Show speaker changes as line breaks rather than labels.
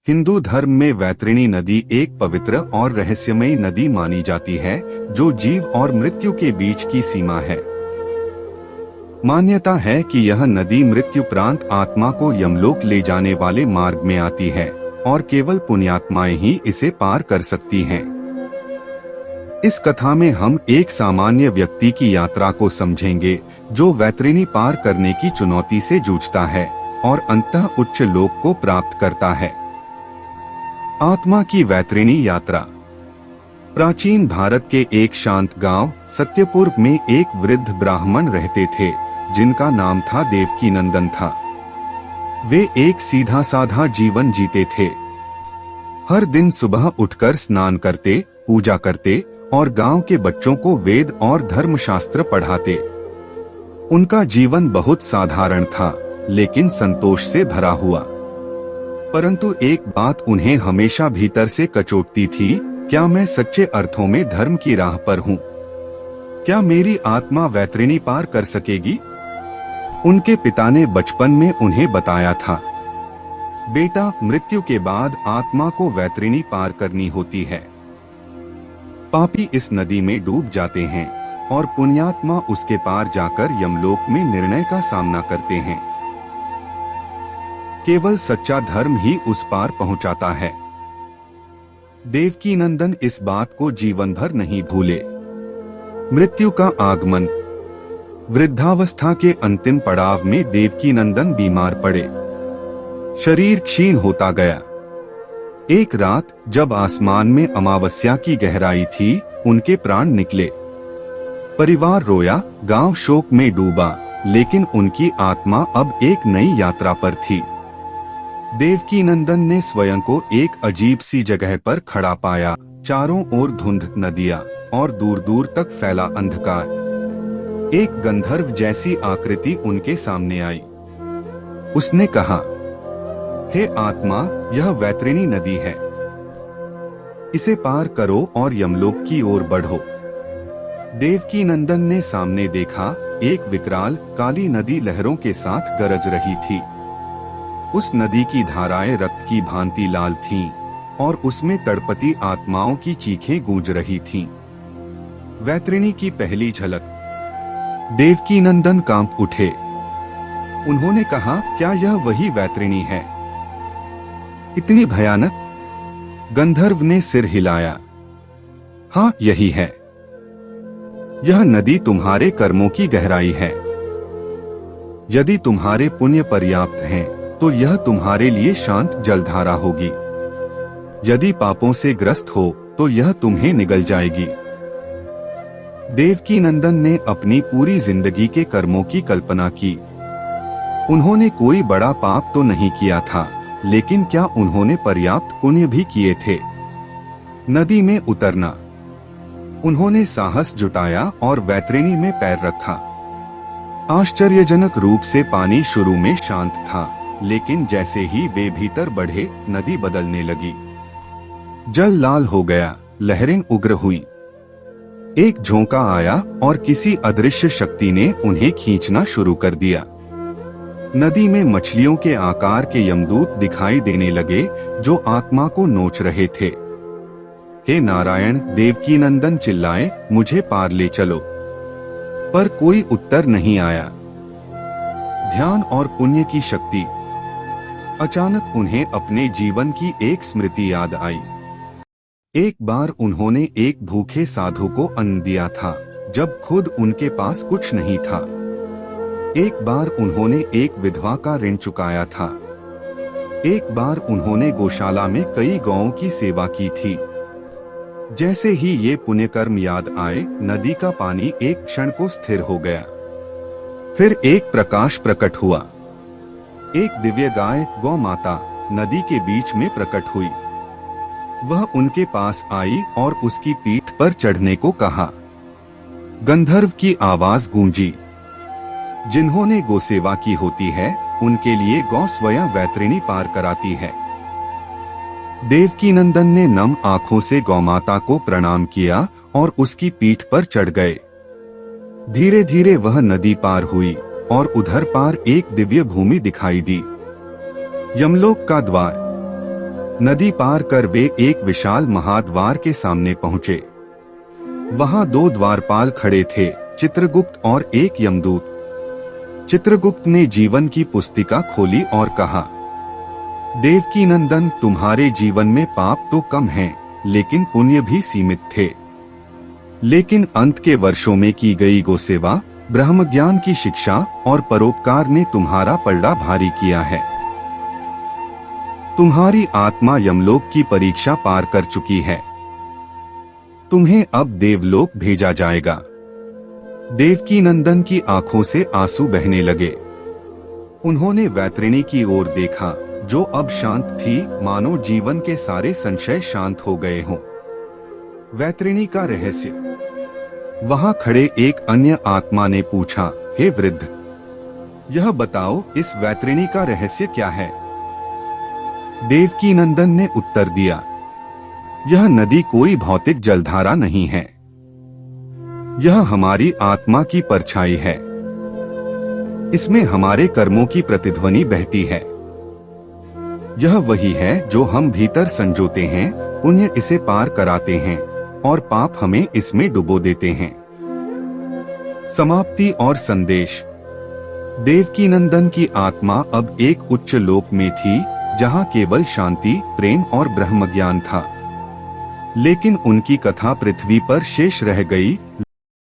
हिंदू धर्म में वैतरणी नदी एक पवित्र और रहस्यमयी नदी मानी जाती है, जो जीव और मृत्यु के बीच की सीमा है। मान्यता है कि यह नदी मृत्युपरांत आत्मा को यमलोक ले जाने वाले मार्ग में आती है और केवल पुण्यात्माएं ही इसे पार कर सकती हैं। इस कथा में हम एक सामान्य व्यक्ति की यात्रा को समझेंगे, जो वैतरणी पार करने की चुनौती से जूझता है और अंततः उच्च लोक को प्राप्त करता है। आत्मा की वैतरणी यात्रा। प्राचीन भारत के एक शांत गांव सत्यपुर में एक वृद्ध ब्राह्मण रहते थे, जिनका नाम था देवकीनंदन था। वे एक सीधा साधा जीवन जीते थे। हर दिन सुबह उठकर स्नान करते, पूजा करते और गांव के बच्चों को वेद और धर्मशास्त्र पढ़ाते। उनका जीवन बहुत साधारण था, लेकिन संतोष से भरा हुआ। परंतु एक बात उन्हें हमेशा भीतर से कचोटती थी, क्या मैं सच्चे अर्थों में धर्म की राह पर हूँ? क्या मेरी आत्मा वैतरणी पार कर सकेगी? उनके पिता ने बचपन में उन्हें बताया था, बेटा, मृत्यु के बाद आत्मा को वैतरणी पार करनी होती है। पापी इस नदी में डूब जाते हैं और पुण्यात्मा उसके पार जाकर यमलोक में निर्णय का सामना करते हैं। केवल सच्चा धर्म ही उस पार पहुंचाता है। देवकीनंदन इस बात को जीवन भर नहीं भूले। मृत्यु का आगमन। वृद्धावस्था के अंतिम पड़ाव में देवकीनंदन बीमार पड़े। शरीर क्षीण होता गया। एक रात जब आसमान में अमावस्या की गहराई थी, उनके प्राण निकले। परिवार रोया, गांव शोक में डूबा, लेकिन उनकी आत्मा अब एक नई यात्रा पर थी। देवकीनंदन ने स्वयं को एक अजीब सी जगह पर खड़ा पाया। चारों ओर धुंध, नदियां और दूर दूर तक फैला अंधकार। एक गंधर्व जैसी आकृति उनके सामने आई। उसने कहा, हे आत्मा, यह वैतरणी नदी है। इसे पार करो और यमलोक की ओर बढ़ो। देवकीनंदन ने सामने देखा, एक विकराल काली नदी लहरों के साथ गरज रही थी। उस नदी की धाराएं रक्त की भांति लाल थीं और उसमें तड़पती आत्माओं की चीखें गूंज रही थीं। वैतरणी की पहली झलक। देवकीनंदन कांप उठे। उन्होंने कहा, क्या यह वही वैतरणी है? इतनी भयानक? गंधर्व ने सिर हिलाया। हाँ, यही है। यह नदी तुम्हारे कर्मों की गहराई है। यदि तुम्हारे पुण्य पर्याप्त हैं, तो यह तुम्हारे लिए शांत जलधारा होगी। यदि पापों से ग्रस्त हो, तो यह तुम्हें निगल जाएगी। देवकीनंदन ने अपनी पूरी जिंदगी के कर्मों की कल्पना की। उन्होंने कोई बड़ा पाप तो नहीं किया था, लेकिन क्या उन्होंने पर्याप्त पुण्य भी किए थे? नदी में उतरना। उन्होंने साहस जुटाया और वैतरणी में पैर रखा। आश्चर्यजनक रूप से पानी शुरू में शांत था, लेकिन जैसे ही वे भीतर बढ़े, नदी बदलने लगी। जल लाल हो गया, लहरें उग्र हुई। एक झोंका आया और किसी अदृश्य शक्ति ने उन्हें खींचना शुरू कर दिया। नदी में मछलियों के आकार के यमदूत दिखाई देने लगे, जो आत्मा को नोच रहे थे। हे नारायण, देवकीनंदन चिल्लाए, मुझे पार ले चलो। पर कोई उत्तर नहीं आया। ध्यान और पुण्य की शक्ति। अचानक उन्हें अपने जीवन की एक स्मृति याद आई। एक बार उन्होंने एक भूखे साधु को अन्न दिया था, जब खुद उनके पास कुछ नहीं था। एक बार उन्होंने एक विधवा का ऋण चुकाया था। एक बार उन्होंने गौशाला में कई गौओं की सेवा की थी। जैसे ही ये पुण्यकर्म याद आए, नदी का पानी एक क्षण को स्थिर हो गया। फिर एक प्रकाश प्रकट हुआ। एक दिव्य गाय, गौ माता, नदी के बीच में प्रकट हुई। वह उनके पास आई और उसकी पीठ पर चढ़ने को कहा। गंधर्व की आवाज गूंजी, जिन्होंने गौसेवा की होती है, उनके लिए गौ स्वयं वैतरणी पार कराती है। देवकीनंदन ने नम आंखों से गौमाता को प्रणाम किया और उसकी पीठ पर चढ़ गए। धीरे धीरे वह नदी पार हुई और उधर पार एक दिव्य भूमि दिखाई दी। यमलोक का द्वार। नदी पार कर वे एक विशाल महाद्वार के सामने पहुंचे। वहां 2 द्वारपाल खड़े थे, चित्रगुप्त और एक यमदूत। चित्रगुप्त ने जीवन की पुस्तिका खोली और कहा, देवकी नंदन, तुम्हारे जीवन में पाप तो कम हैं, लेकिन पुण्य भी सीमित थे। लेकिन अंत के वर्षों में की गई गोसेवा, ब्रह्म ज्ञान की शिक्षा और परोपकार ने तुम्हारा पलड़ा भारी किया है। तुम्हारी आत्मा यमलोक की परीक्षा पार कर चुकी है। तुम्हें अब देवलोक भेजा जाएगा। देवकी नंदन की आंखों से आंसू बहने लगे। उन्होंने वैतरणी की ओर देखा, जो अब शांत थी, मानो जीवन के सारे संशय शांत हो गए हों। वैतरणी का रहस्य। वहां खड़े एक अन्य आत्मा ने पूछा, हे वृद्ध, यह बताओ, इस वैतरणी का रहस्य क्या है? देवकी नंदन ने उत्तर दिया, यह नदी कोई भौतिक जलधारा नहीं है। यह हमारी आत्मा की परछाई है। इसमें हमारे कर्मों की प्रतिध्वनि बहती है। यह वही है जो हम भीतर संजोते हैं, पुण्य इसे पार कराते हैं और पाप हमें इसमें डुबो देते हैं। समाप्ति और संदेश। देवकी नंदन की आत्मा अब एक उच्च लोक में थी, जहां केवल शांति, प्रेम और ब्रह्म ज्ञान था। लेकिन उनकी कथा पृथ्वी पर शेष रह गई।